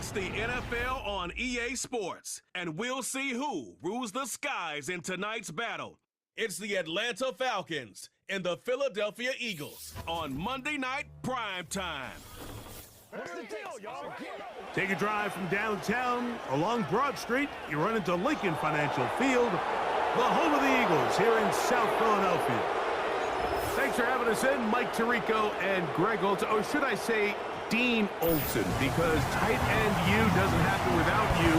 It's the NFL on EA Sports, and we'll see who rules the skies in tonight's battle. It's the Atlanta Falcons and the Philadelphia Eagles on Monday Night Prime Time. What's the deal, y'all? Take a drive from downtown along Broad Street. You run into Lincoln Financial Field, the home of the Eagles here in South Philadelphia. Thanks for having us in, Mike Tirico and Greg Olson, or should I say Dean Olson, because tight end U doesn't happen without you.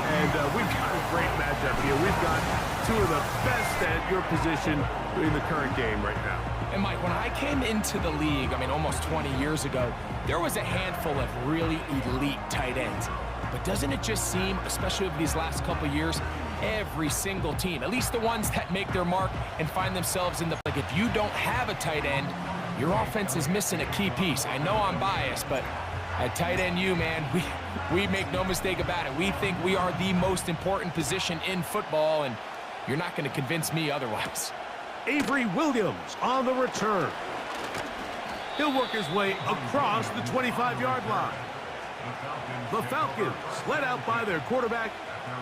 And we've got a great matchup here. We've got two of the best at your position in the current game right now. And Mike, when I came into the league, almost 20 years ago, there was a handful of really elite tight ends. But doesn't it just seem, especially over these last couple of years, every single team, at least the ones that make their mark and find themselves in the, like, if you don't have a tight end, your offense is missing a key piece. I know I'm biased, but at tight end U, man, we make no mistake about it. We think we are the most important position in football, and you're not going to convince me otherwise. Avery Williams on the return. He'll work his way across the 25-yard line. The Falcons, led out by their quarterback,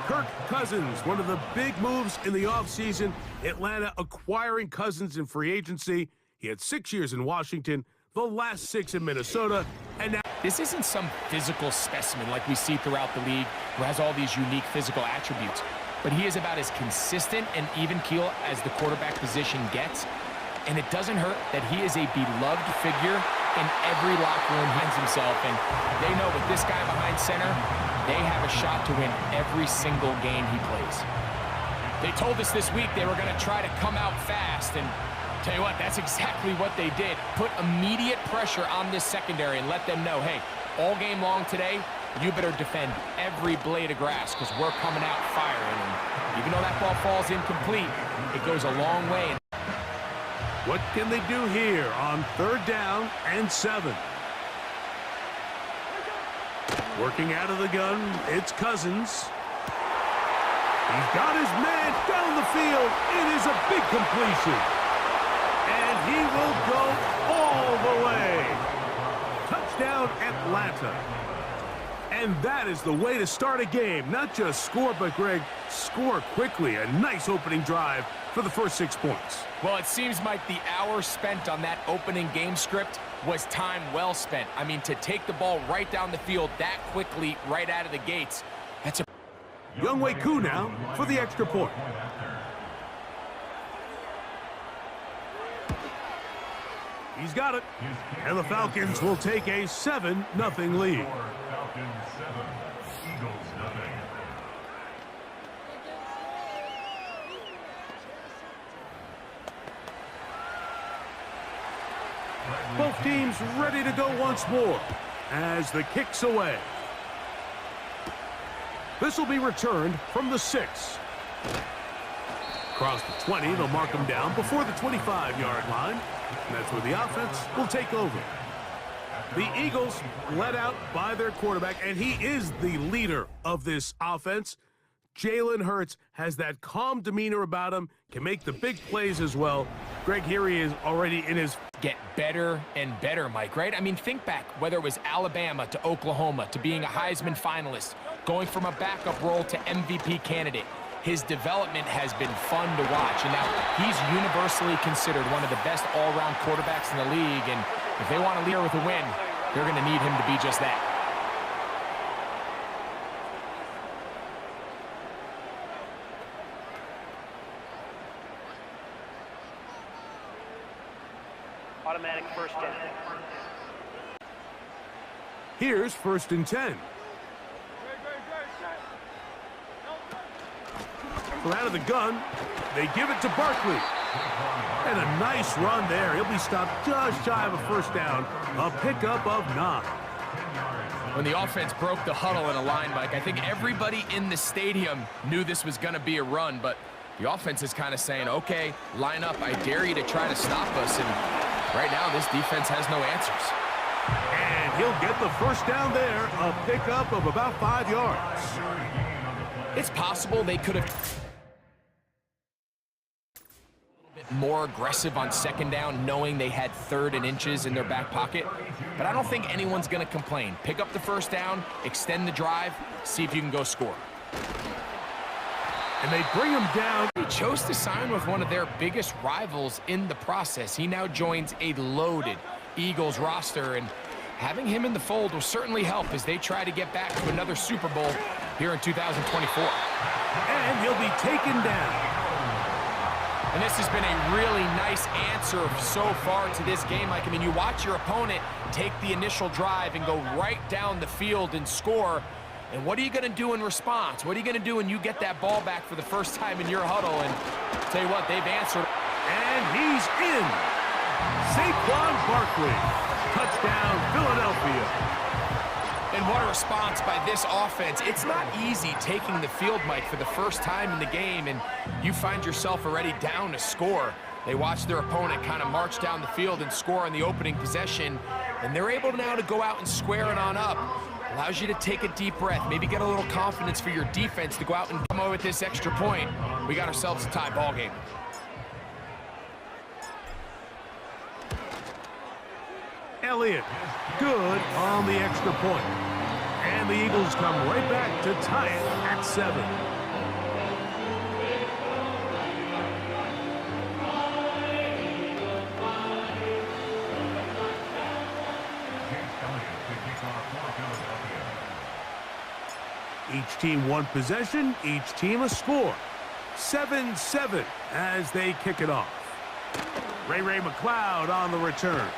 Kirk Cousins. One of the big moves in the offseason, Atlanta acquiring Cousins in free agency. He had 6 years in Washington, the last 6 in Minnesota, and now... This isn't some physical specimen like we see throughout the league who has all these unique physical attributes, but he is about as consistent and even keel as the quarterback position gets, and it doesn't hurt that he is a beloved figure in every locker room he finds himself, and they know with this guy behind center, they have a shot to win every single game he plays. They told us this week they were going to try to come out fast, and tell you what, that's exactly what they did. Put immediate pressure on this secondary and let them know, hey, all game long today, you better defend every blade of grass because we're coming out firing. And even though that ball falls incomplete, it goes a long way. What can they do here on 3rd down and 7? Working out of the gun, it's Cousins. He's got his man down the field. It is a big completion. And he will go all the way. Touchdown, Atlanta. And that is the way to start a game. Not just score, but, Greg, score quickly. A nice opening drive for the first 6 points. Well, it seems like the hour spent on that opening game script was time well spent. To take the ball right down the field that quickly, right out of the gates, that's a... Younghoe Koo now for the extra point. He's got it. And the Falcons will take a 7-0 lead. Both teams ready to go once more as the kick's away. This will be returned from the 6. Across the 20, they'll mark him down before the 25-yard line. And that's where the offense will take over. The Eagles led out by their quarterback, and he is the leader of this offense. Jalen Hurts has that calm demeanor about him, can make the big plays as well. Greg, here he is already in his... Get better and better, Mike, right? Think back, whether it was Alabama to Oklahoma to being a Heisman finalist, going from a backup role to MVP candidate. His development has been fun to watch, and now he's universally considered one of the best all-around quarterbacks in the league, and if they want to lead with a win, they're going to need him to be just that. Automatic 1st down. Here's 1st and 10. From out of the gun, they give it to Barkley. And a nice run there. He'll be stopped just shy of a 1st down. A pickup of 9. When the offense broke the huddle in a line, Mike, I think everybody in the stadium knew this was going to be a run, but the offense is kind of saying, okay, line up. I dare you to try to stop us. And right now, this defense has no answers. And he'll get the 1st down there. A pickup of about 5 yards. It's possible they could have... more aggressive on second down, knowing they had 3rd and inches in their back pocket. But I don't think anyone's going to complain. Pick up the first down, extend the drive, see if you can go score. And they bring him down. He chose to sign with one of their biggest rivals in the process. He now joins a loaded Eagles roster, and having him in the fold will certainly help as they try to get back to another Super Bowl here in 2024. And he'll be taken down. And this has been a really nice answer so far to this game. Like, I mean, you watch your opponent take the initial drive and go right down the field and score. And what are you going to do in response? What are you going to do when you get that ball back for the first time in your huddle? And I'll tell you what, they've answered. And he's in. Saquon Barkley. Touchdown, Philadelphia. And what a response by this offense. It's not easy taking the field, Mike, for the first time in the game, and you find yourself already down to score. They watch their opponent kind of march down the field and score on the opening possession, and they're able now to go out and square it on up. Allows you to take a deep breath, maybe get a little confidence for your defense to go out and come over with this extra point. We got ourselves a tie ball game. Elliott, good on the extra point. And the Eagles come right back to tie it at 7. Each team one possession, each team a score. 7-7 as they kick it off. Ray McLeod on the return.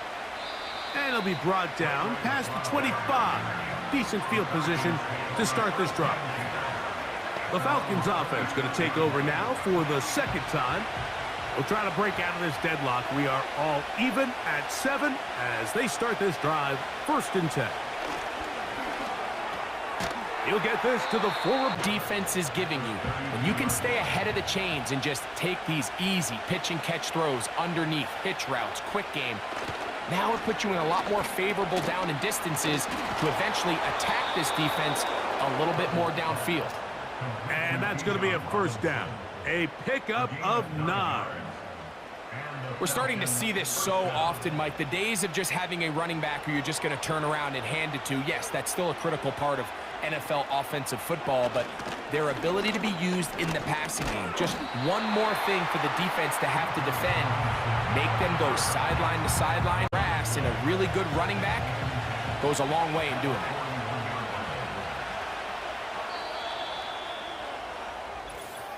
And he'll be brought down past the 25. Decent field position to start this drive. The Falcons offense going to take over now for the second time. We'll try to break out of this deadlock. We are all even at 7 as they start this drive, 1st and 10. He'll get this to the forward. Defense is giving you. When you can stay ahead of the chains and just take these easy pitch and catch throws underneath, hitch routes, quick game, now it puts you in a lot more favorable down and distances to eventually attack this defense a little bit more downfield. And that's going to be a 1st down. A pickup of 9. We're starting to see this so often, Mike. The days of just having a running back who you're just going to turn around and hand it to, yes, that's still a critical part of NFL offensive football, but their ability to be used in the passing game. Just one more thing for the defense to have to defend. Make them go sideline to sideline. And a really good running back goes a long way in doing that.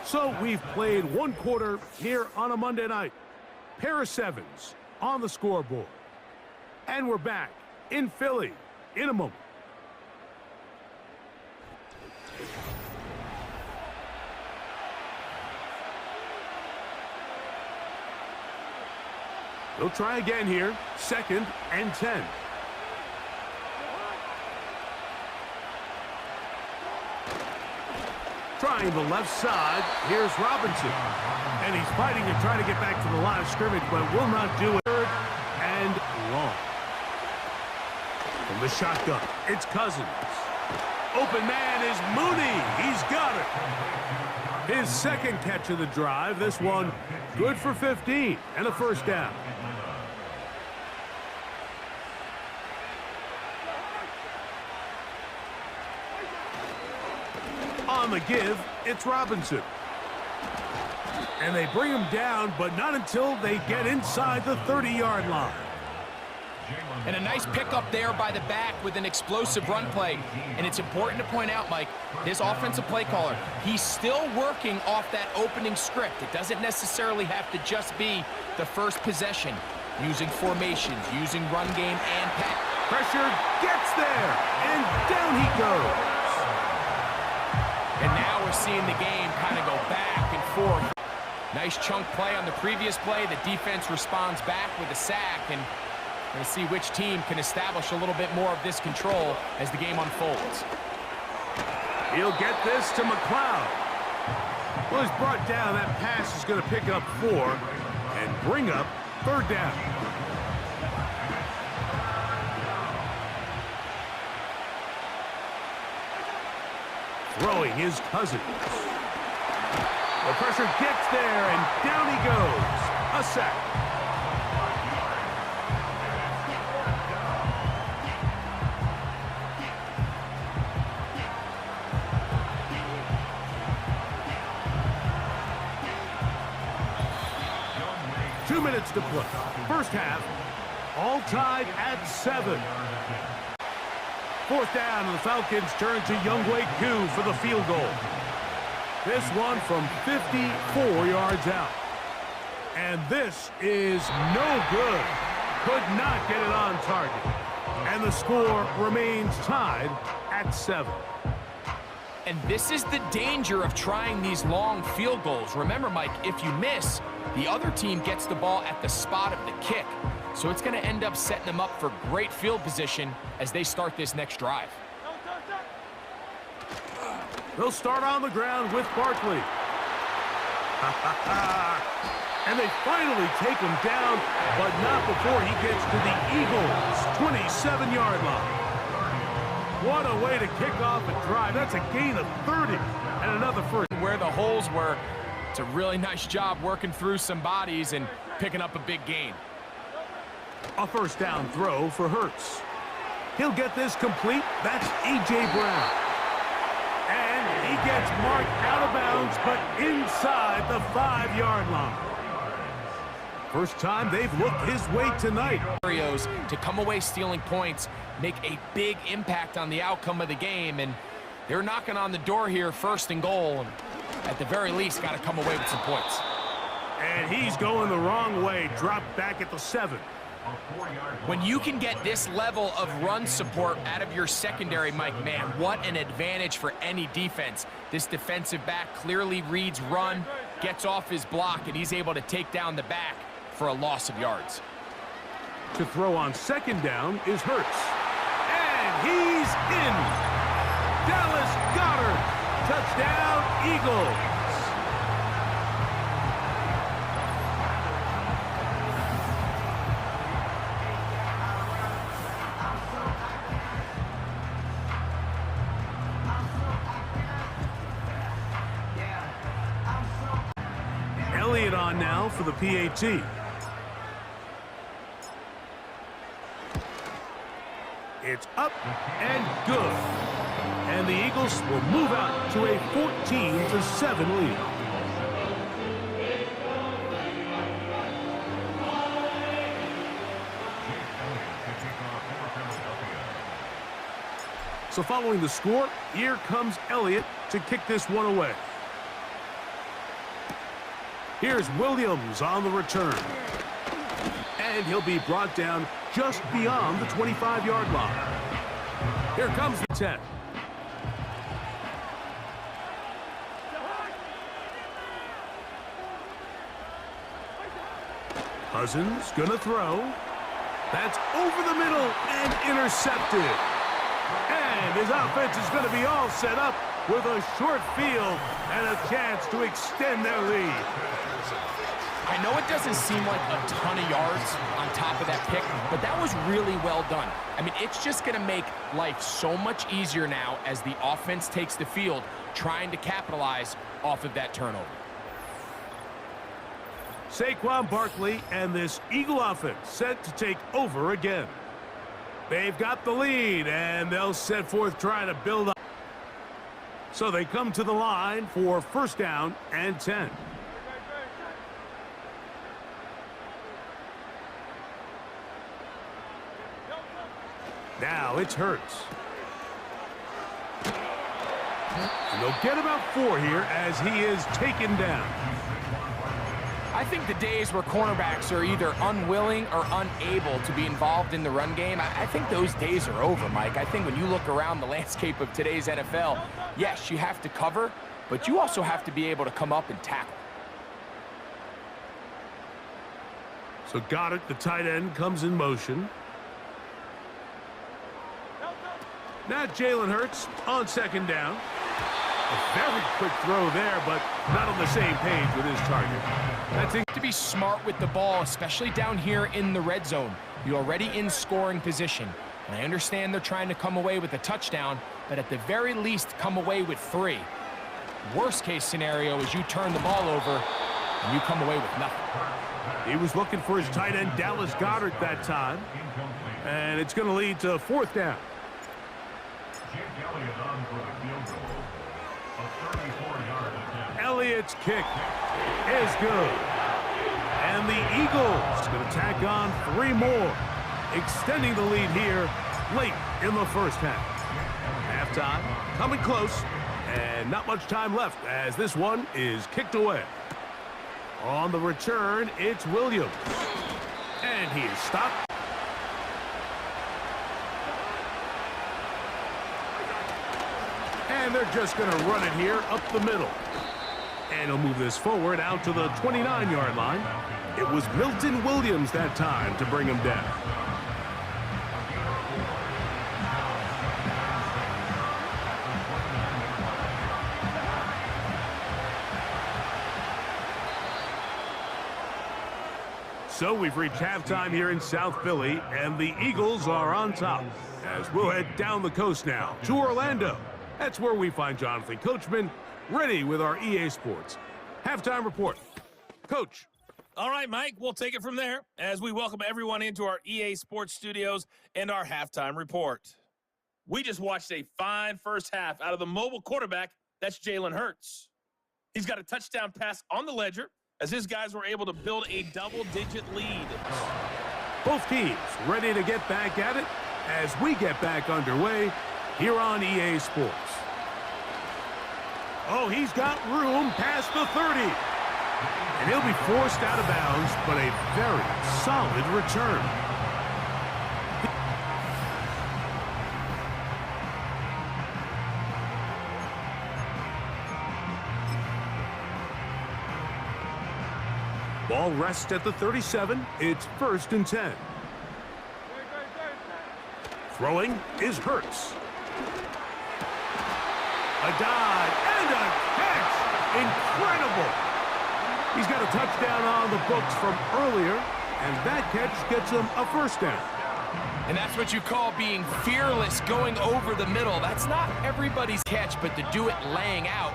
So we've played 1 quarter here on a Monday night. Pair of 7s on the scoreboard. And we're back in Philly in a moment. They'll try again here. 2nd and 10. Trying the left side. Here's Robinson. And he's fighting to try to get back to the line of scrimmage, but will not do it. 3rd and long. From the shotgun, it's Cousins. Open man is Mooney. He's got it. His 2nd catch of the drive. This one good for 15 and a 1st down. On the give, it's Robinson. And they bring him down, but not until they get inside the 30-yard line. And a nice pickup there by the back with an explosive run play. And it's important to point out, Mike, this offensive play caller, he's still working off that opening script. It doesn't necessarily have to just be the first possession. Using formations, using run game and pass. Pressure gets there, and down he goes. And now we're seeing the game kind of go back and forth. Nice chunk play on the previous play. The defense responds back with a sack, and we're going to see which team can establish a little bit more of this control as the game unfolds. He'll get this to McLeod. Well, he's brought down. That pass is going to pick up 4 and bring up 3rd down. Throwing is Cousins. The pressure gets there, and down he goes. a sack. Two minutes to play. First half, all tied at 7. Fourth down, and the Falcons turn to Younghoe Koo for the field goal. This one from 54 yards out. And this is no good. Could not get it on target. And the score remains tied at 7. And this is the danger of trying these long field goals. Remember, Mike, if you miss, the other team gets the ball at the spot of the kick. So it's going to end up setting them up for great field position as they start this next drive. They'll start on the ground with Barkley. And they finally take him down, but not before he gets to the Eagles' 27-yard line. What a way to kick off a drive. That's a gain of 30 and another first. Where the holes were, it's a really nice job working through some bodies and picking up a big gain. A first down throw for Hurts. He'll get this complete. That's A.J. Brown. And he gets marked out of bounds, but inside the 5-yard line. First time they've looked his way tonight. To come away stealing points, make a big impact on the outcome of the game, and they're knocking on the door here, first and goal, and at the very least got to come away with some points. And he's going the wrong way, dropped back at the 7. When you can get this level of run support out of your secondary, Mike, man, what an advantage for any defense. This defensive back clearly reads run, gets off his block, and he's able to take down the back for a loss of yards. To throw on second down is Hurts. And he's in. Dallas Goedert. Touchdown, Eagles. Elliott on now for the PHI. It's up and good. And the Eagles will move out to a 14-7 lead. So following the score, here comes Elliott to kick this one away. Here's Williams on the return. And he'll be brought down just beyond the 25-yard line. Here comes the 10. Cousins gonna throw. That's over the middle and intercepted. And his offense is gonna be all set up with a short field and a chance to extend their lead. I know it doesn't seem like a ton of yards on top of that pick, but that was really well done. I mean, it's just going to make life so much easier now as the offense takes the field, trying to capitalize off of that turnover. Saquon Barkley and this Eagle offense set to take over again. They've got the lead, and they'll set forth trying to build up. So they come to the line for first down and 10. Now it's Hurts. And they'll get about 4 here as he is taken down. I think the days where cornerbacks are either unwilling or unable to be involved in the run game, I think those days are over, Mike. I think when you look around the landscape of today's NFL, yes, you have to cover, but you also have to be able to come up and tackle. So Goedert, the tight end, comes in motion. Now Jalen Hurts on second down. A very quick throw there, but not on the same page with his target. That's it. To be smart with the ball, especially down here in the red zone. You're already in scoring position. And I understand they're trying to come away with a touchdown, but at the very least come away with 3. Worst case scenario is you turn the ball over and you come away with nothing. He was looking for his tight end, Dallas Goedert, that time. And it's going to lead to 4th down. Elliott's kick is good. And the Eagles going to tack on 3 more, extending the lead here late in the first half. Halftime coming close, and not much time left as this one is kicked away. On the return, it's Williams. And he is stopped. And they're just going to run it here up the middle. And he'll move this forward out to the 29-yard line. It was Milton Williams that time to bring him down. So we've reached halftime here in South Philly, and the Eagles are on top. As we'll head down the coast now to Orlando. That's where we find Jonathan Coachman, ready with our EA Sports halftime report. Coach. All right, Mike, we'll take it from there as we welcome everyone into our EA Sports studios and our halftime report. We just watched a fine first half out of the mobile quarterback, that's Jalen Hurts. He's got a touchdown pass on the ledger as his guys were able to build a double-digit lead. Both teams ready to get back at it as we get back underway here on EA Sports. Oh, he's got room past the 30. And he'll be forced out of bounds, but a very solid return. Ball rests at the 37. It's 1st and 10. Throwing is Hurts. A dive and a catch. Incredible. He's got a touchdown on the books from earlier, and that catch gets him a 1st down. And that's what you call being fearless, going over the middle. That's not everybody's catch, but to do it laying out,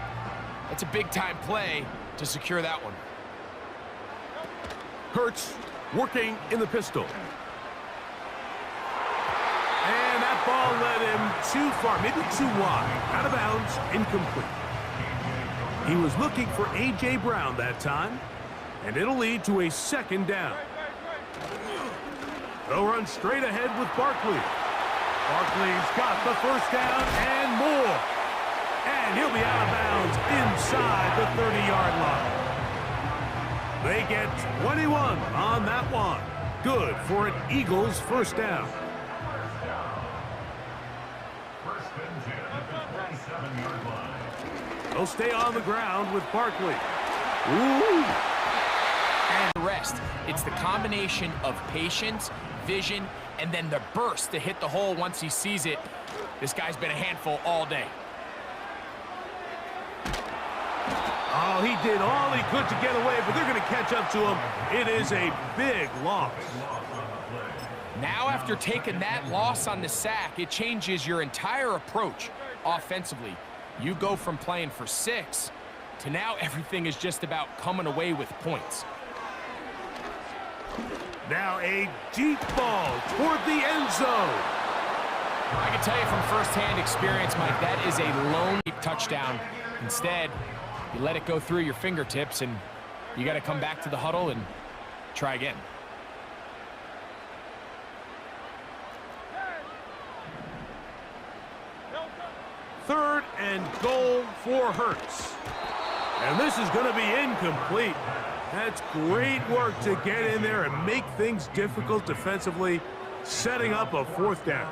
that's a big-time play to secure that one. Hurts working in the pistol. And that ball led him too far, maybe too wide. Out of bounds, incomplete. He was looking for A.J. Brown that time, and it'll lead to a 2nd down. They'll run straight ahead with Barkley. Barkley's got the 1st down and more. And he'll be out of bounds inside the 30-yard line. They get 21 on that one. Good for an Eagles 1st down. They'll stay on the ground with Barkley. Ooh. And the rest. It's the combination of patience, vision, and then the burst to hit the hole once he sees it. This guy's been a handful all day. Oh, he did all he could to get away, but they're going to catch up to him. It is a big loss. Now, after taking that loss on the sack, it changes your entire approach offensively. You go from playing for 6 to now everything is just about coming away with points. Now a deep ball toward the end zone. I can tell you from firsthand experience, Mike, that is a lone touchdown. Instead, you let it go through your fingertips, and you got to come back to the huddle and try again. Third and goal for Hurts. And this is going to be incomplete. That's great work to get in there and make things difficult defensively, setting up a 4th down.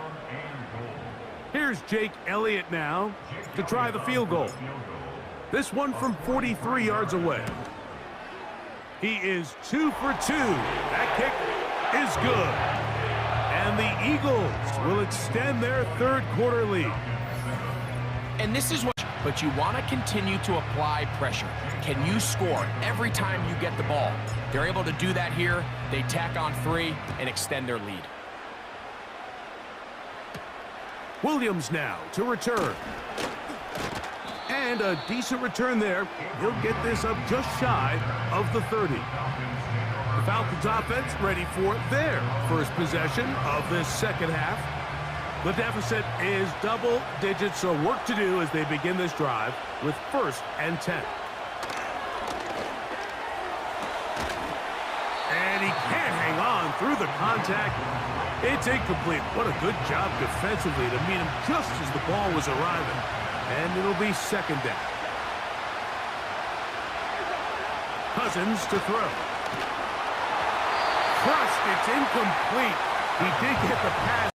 Here's Jake Elliott now to try the field goal. This one from 43 yards away. He is 2 for 2. That kick is good. And the Eagles will extend their 3rd quarter lead. And this is what, but you want to continue to apply pressure. Can you score every time you get the ball? They're able to do that here. They tack on 3 and extend their lead. Williams now to return. And a decent return there. He'll get this up just shy of the 30. The Falcons offense ready for their first possession of this second half. The deficit is double digits, so work to do as they begin this drive with 1st and 10. And he can't hang on through the contact. It's incomplete. What a good job defensively to meet him just as the ball was arriving. And it'll be 2nd down. Cousins to throw. Crushed, it's incomplete. He did get the pass.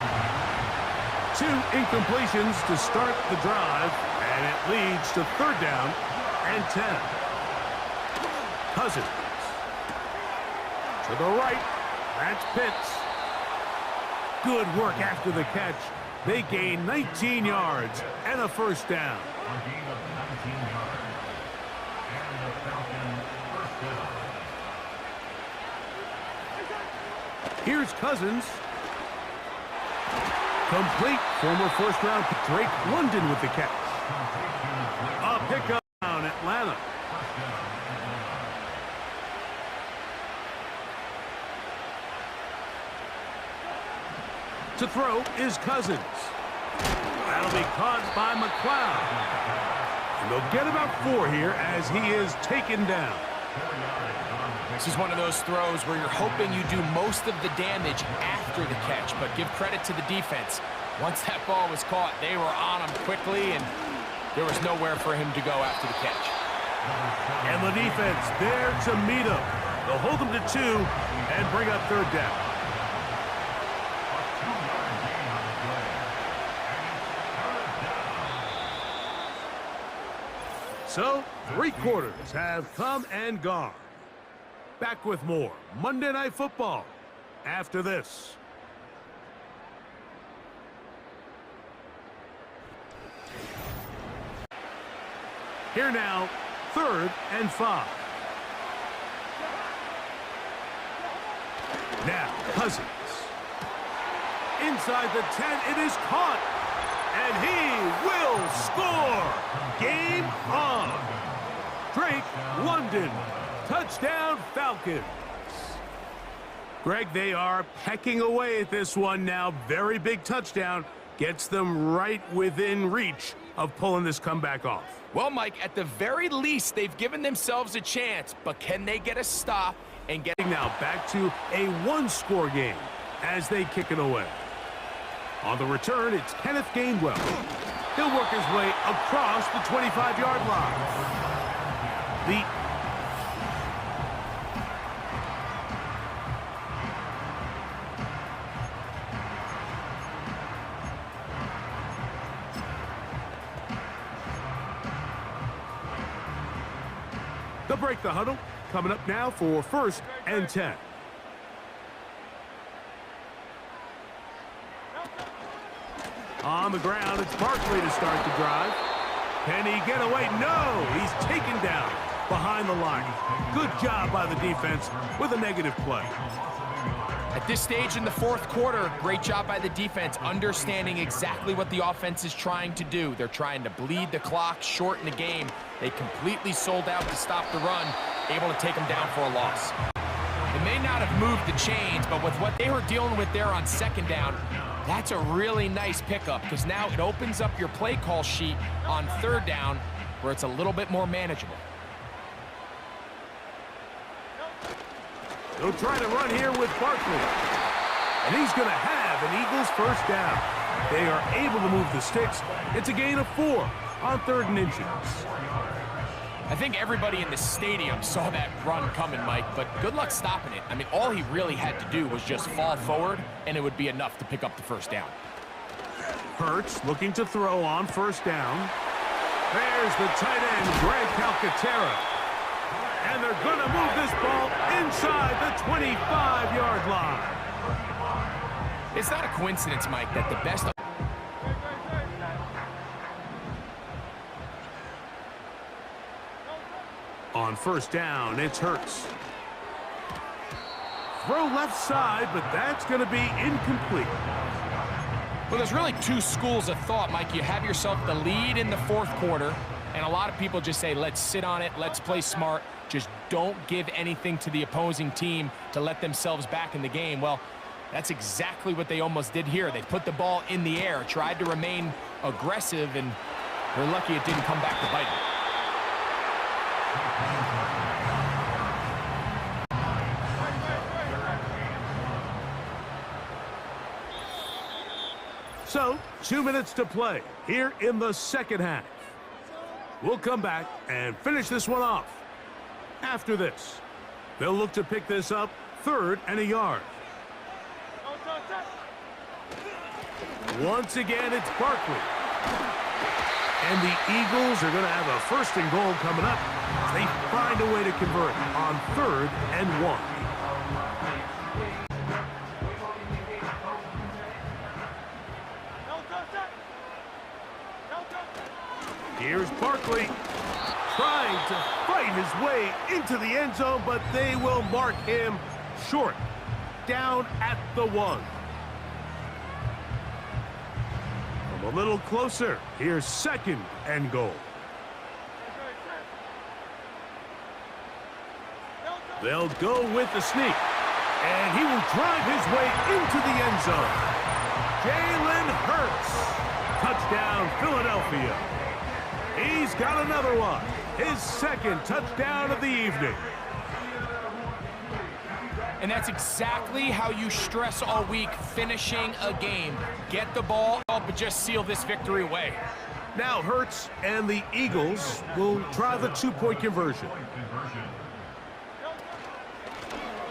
2 incompletions to start the drive, and it leads to 3rd down and 10. Cousins. To the right. That's Pitts. Good work after the catch. They gain 19 yards and a 1st down. Here's Cousins. Complete. Former 1st-round Drake London with the catch. A pickup down Atlanta. To throw is Cousins. That'll be caught by McLeod. And they'll get about 4 here as he is taken down. This is one of those throws where you're hoping you do most of the damage after the catch, but give credit to the defense. Once that ball was caught, they were on him quickly, and there was nowhere for him to go after the catch. And the defense there to meet him. They'll hold him to 2 and bring up 3rd down. So, 3 quarters have come and gone. Back with more Monday Night Football after this. Here now, 3rd and 5. Now, Cousins. Inside the 10, it is caught. And he will score. Game on. Drake London. Touchdown, Falcons. Greg, they are pecking away at this one now. Very big touchdown. Gets them right within reach of pulling this comeback off. Well, Mike, at the very least, they've given themselves a chance, but can they get a stop and get... Now back to a 1-score game as they kick it away. On the return, it's Kenneth Gainwell. He'll work his way across the 25-yard line. They'll break the huddle. Coming up now for 1st and 10. On the ground, it's Barkley to start the drive. Can he get away? No! He's taken down behind the line. Good job by the defense with a negative play. At this stage in the 4th quarter, great job by the defense, understanding exactly what the offense is trying to do. They're trying to bleed the clock, shorten the game. They completely sold out to stop the run, able to take them down for a loss. They may not have moved the chains, but with what they were dealing with there on 2nd down, that's a really nice pickup because now it opens up your play call sheet on 3rd down where it's a little bit more manageable. They'll try to run here with Barkley. And he's going to have an Eagles 1st down. They are able to move the sticks. It's a gain of 4 on 3rd and inches. I think everybody in the stadium saw that run coming, Mike, but good luck stopping it. I mean, all he really had to do was just fall forward, and it would be enough to pick up the 1st down. Hurts looking to throw on 1st down. There's the tight end, Greg Calcaterra. And they're going to move this ball inside the 25-yard line. It's not a coincidence, Mike, that the best... On 1st down, it's Hurts. Throw left side, but that's going to be incomplete. Well, there's really 2 schools of thought, Mike. You have yourself the lead in the 4th quarter, and a lot of people just say, let's sit on it, let's play smart, just don't give anything to the opposing team to let themselves back in the game. Well, that's exactly what they almost did here. They put the ball in the air, tried to remain aggressive, and they're lucky it didn't come back to bite them. So, 2 minutes to play here in the second half. We'll come back and finish this one off. After this, they'll look to pick this up 3rd and a yard. Once again, it's Barkley. And the Eagles are going to have a 1st and goal coming up as they find a way to convert on 3rd and 1. Here's Barkley trying to fight his way into the end zone, but they will mark him short, down at the 1. From a little closer, here's 2nd and goal. They'll go with the sneak, and he will drive his way into the end zone. Jalen Hurts, touchdown Philadelphia. He's got another one. His 2nd touchdown of the evening. And that's exactly how you stress all week, finishing a game. Get the ball up and just seal this victory away. Now Hurts and the Eagles will try the 2-point conversion.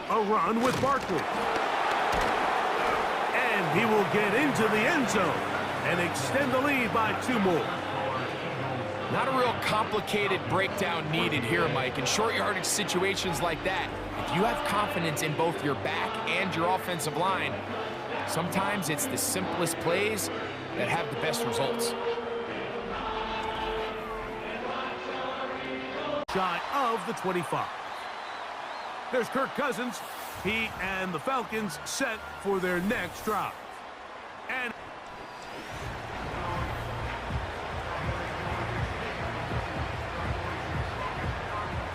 A run with Barkley. And he will get into the end zone and extend the lead by 2 more. Not a real complicated breakdown needed here, Mike. In short yardage situations like that, if you have confidence in both your back and your offensive line, sometimes it's the simplest plays that have the best results. Shy of the 25. There's Kirk Cousins. He and the Falcons set for their next drive. And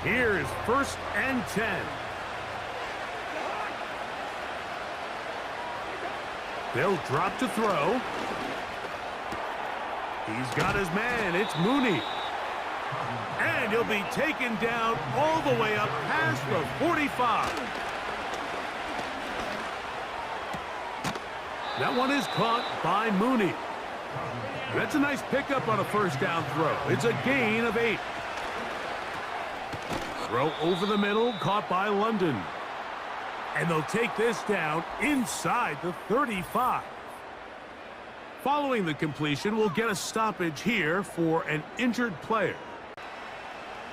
here's 1st and 10. They'll drop to throw. He's got his man. It's Mooney. And he'll be taken down all the way up past the 45. That one is caught by Mooney. That's a nice pickup on a 1st down throw. It's a gain of 8. Throw over the middle, caught by London. And they'll take this down inside the 35. Following the completion, we'll get a stoppage here for an injured player.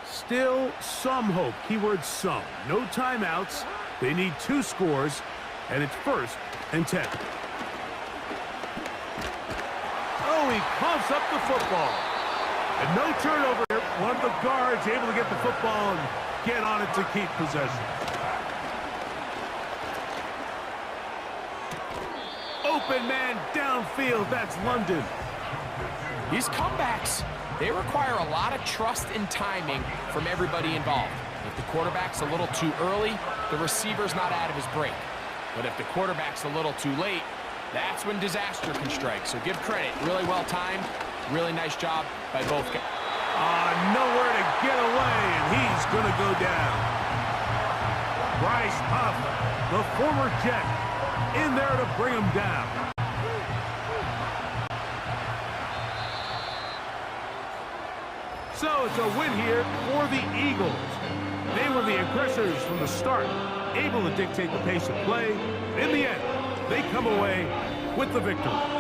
Still some hope. Keyword some. No timeouts. They need 2 scores, and it's 1st and 10. Oh, he coughs up the football. And no turnover here. One of the guards able to get the football and get on it to keep possession. Open man downfield. That's London. These comebacks, they require a lot of trust and timing from everybody involved. If the quarterback's a little too early, the receiver's not out of his break. But if the quarterback's a little too late, that's when disaster can strike. So give credit. Really well timed. Really nice job by both guys. Nowhere to get away, and he's going to go down. Bryce Huff, the former Jet, in there to bring him down. So it's a win here for the Eagles. They were the aggressors from the start, able to dictate the pace of play. In the end, they come away with the victory.